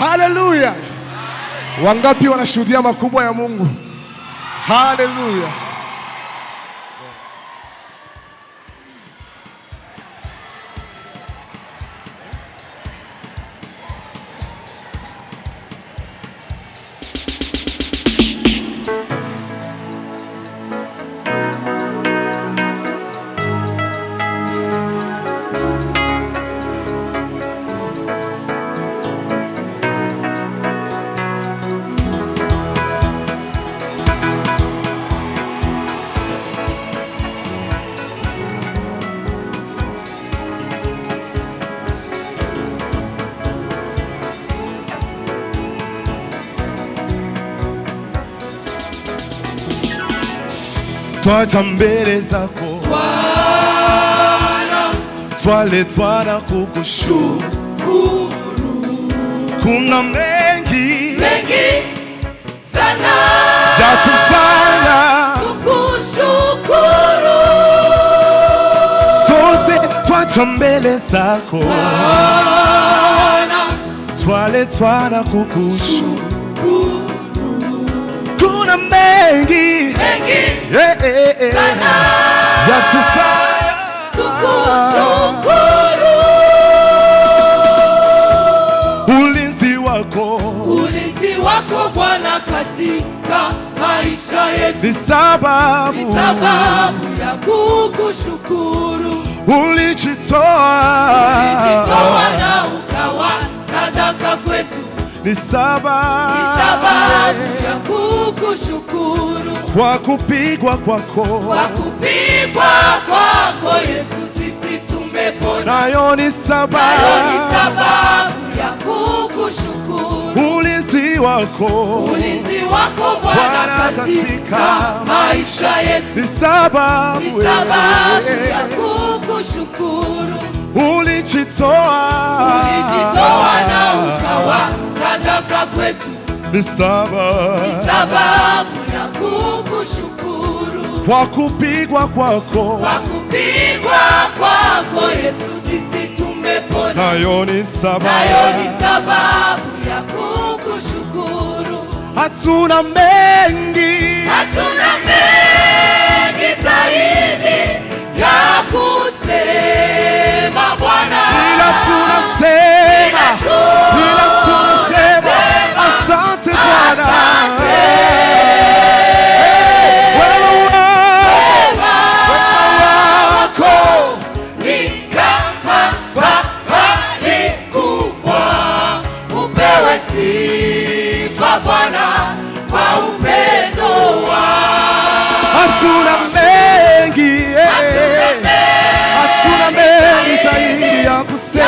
Haleluya. Wangapi wanashuhudia makubwa ya Mungu? Haleluya. Twaja mbele zako Bwana, twaletwa kukushukuru. Kuna mengi sana yatufanya tukushukuru. Sote twaja mbele zako Bwana, twaletwa kukushukuru. Kuna mengi sana yatufanya tukushukuru. Ulinzi wako Bwana katika maisha yetu ni sababu ya kukushukuru. Ulijitoa na ukawa sadaka kwetu ni sababu ya kukushukuru. Kwa kupigwa kwako Yesu sisi tumepona. Nayo ni sababu ya kukushukuru. Ulinzi wako Bwana katika maisha yetu ni sababu ya kukushukuru. Ulijitoa na ukawa sadaka kwetu ni sababu ya kukushukuru. Kwa kupigwa kwako Yesu sisi tumepona. Nayo ni sababu ya kukushukuru. Hatuna mengi zaidi ya kusema Bwana, ila tunasema asante Bwana. Wema wako ni kama bahari kubwa. Upewe sifa Bwana kwa upendo wako. Hatuna mengi zaidi ya kusema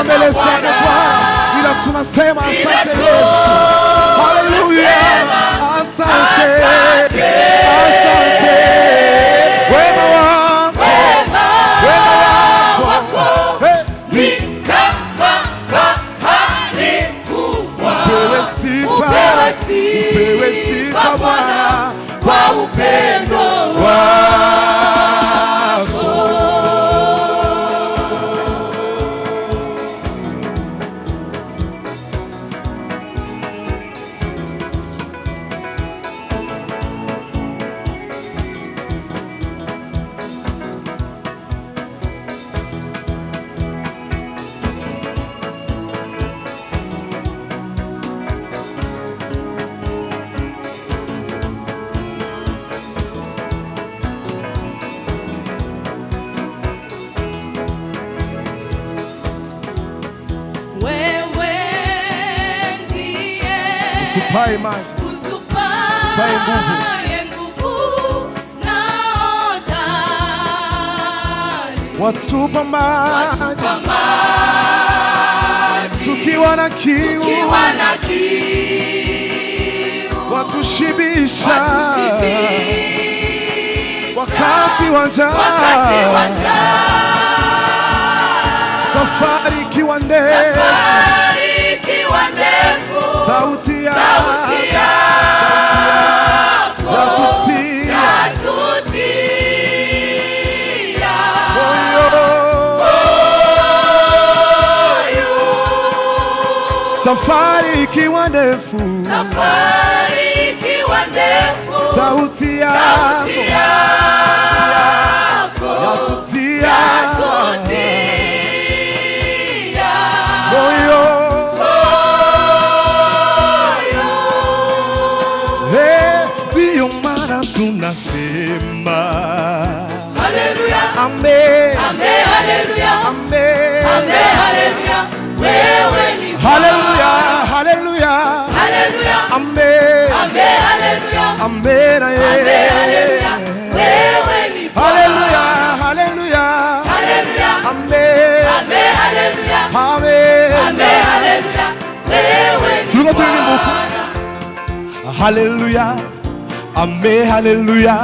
mbele zako Bwana, ila tunasema asante Yesu. Haleluya, asante. Wema wako ni kama bahari kubwa. Upewe sifa Bwana kwa upendo wako. Utupae maji, utupae nguvu na hodari. Watupa maji tukiwa na kiu, watushibisha wakati wa njaa. Safari ikiwa ndefu, sauti yako yatutia moyo. safari ikiwa ndefu, safari ikiwa ndefu, sauti yako yatutia moyo. Ndiyo maana tunasema haleluya, amen, amen, haleluya, amen, amen, haleluya. Wewe ni haleluya, haleluya, haleluya, amen, amen, haleluya, amen, amen, haleluya. Wewe ni haleluya, haleluya, haleluya, amen, amen, haleluya, amen, amen, haleluya. Wewe ni haleluya, amen, haleluya,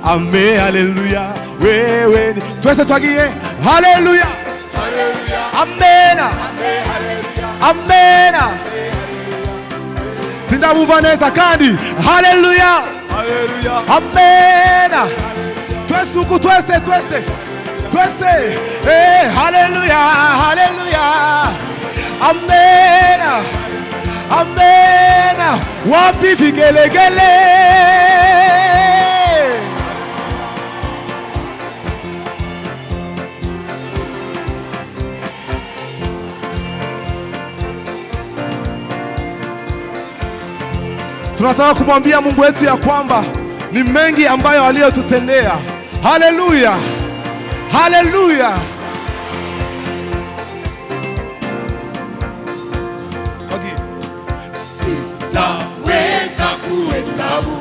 amen, haleluya. Wewe ni twese twagiye haleluya, amen, amen. Sindabuva neza kandi haleluya, amen. Twese uku twese haleluya, haleluya, amen, amen. Wapi vigelegele, tunataka kumwambia Mungu wetu ya kwamba ni mengi ambayo aliyotutendea. Haleluya, haleluya. Sitaweza kuhesabu,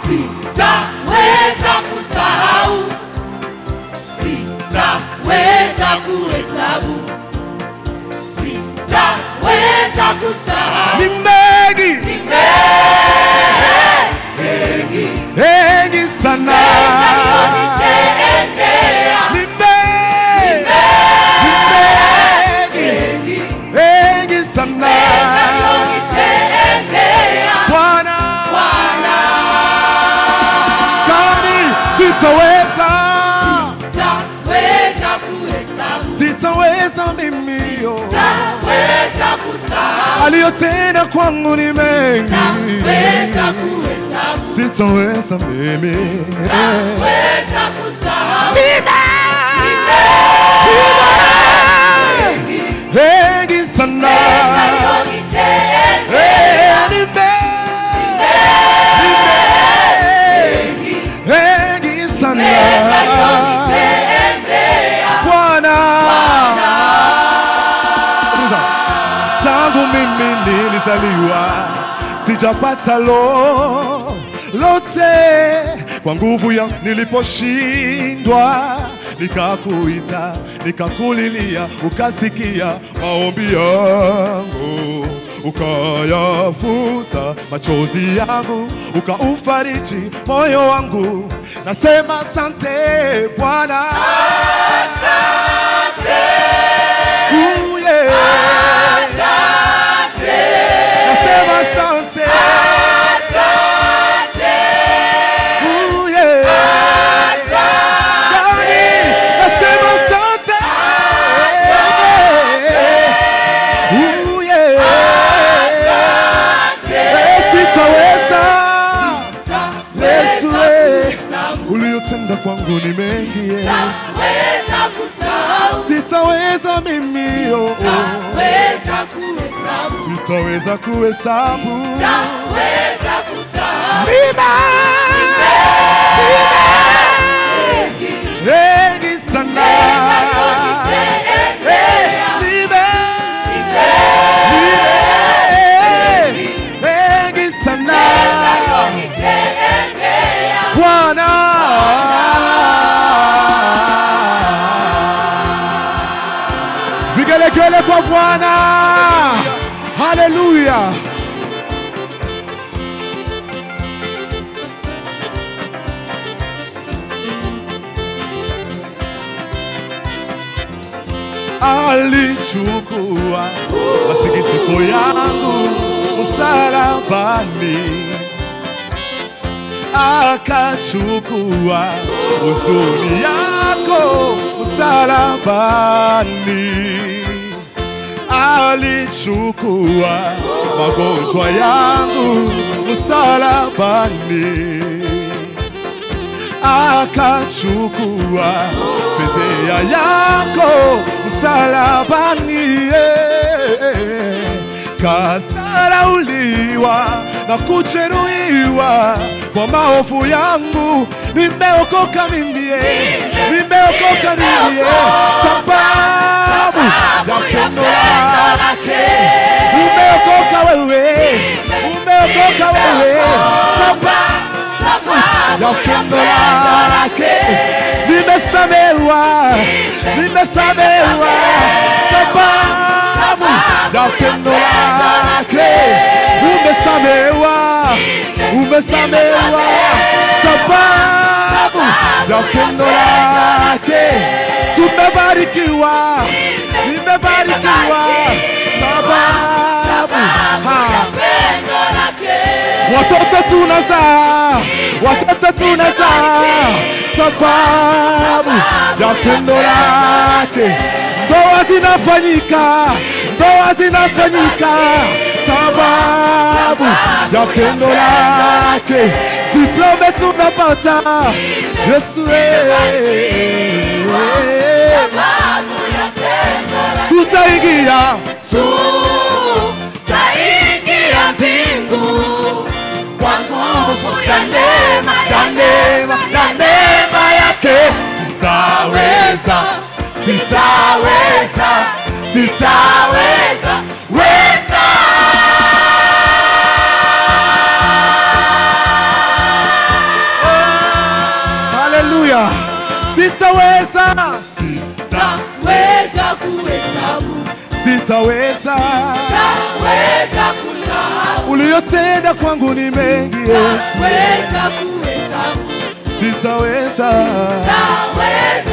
sitaweza kusahau, sitaweza kuhesabu, sitaweza kusahau. Ni mengi sana, ni mengi sana. Bwana, kani sitaweza kuhesabu, sitaweza mimi, sitaweza kusahau. Aliyotenda kwangu ni mengi, sitaweza kuhesabu, sitaweza mimi, sitaweza kusahau. Mengi sana, mengi sana. Bwana, tangu mimi nilizaliwa sijapata lote, kwa nguvu ya niliposhindwa nikakuita, nikakulilia, ukasikia maombi yangu, ukayafuta machozi yangu, ukaufariji moyo wangu. Nasema asante Bwana, asante, yeah. Asante, nasema asante, asante, yeah. Asante, nasema asante, yeah. Asante, sitaweza, Yesu, uliyotenda kwangu ni mengi, sitaweza kusahau, sitaweza mimi, sitaweza kuhesabu, sitaweza kuhesabu, sitaweza kusahau. Mengi sana, mengi sana. Bwana, vigelegele kwa Bwana. Haleluya. Alichukua masikitiko yangu msalabani, akachukua huzuni yako msalabani, alichukua magonjwa yangu msalabani, akachukua fedheha yako msalabani, kasarauliwa na kujeruhiwa kwa maovu yangu. Nimeokoka mimi, nimeokoka mimi, sababu ya pendo lake. Umeokoka wewe, umeokoka wewe, sababu ya pendo lake. Nimesamehewa, nimesamehewa, sababu ya pendo lake. Umesamehewa, umesamehewa, sababu ya pendo lake. Tumebarikiwa, nimebarikiwa, sababu ya pendo lake. Watoto tunazaa, watoto tunazaa, sababu ya pendo lake. Ndoa zinafanyika, ndoa zinafanyika, sababu ya pendo lake. Diplome tunapata, Yesu tutaingia, tutaingia mbingu kwa nguvu ya neema, ya neema, ya neema yake. Sitaweza, sitaweza, sitaweza, weza. Haleluya. Sitaweza, sitaweza kuhesabu, sitaweza, sitaweza kusahau uliyotenda kwangu ni mengi Yesu. Sitaweza kuhesabu, Sitaweza, sitaweza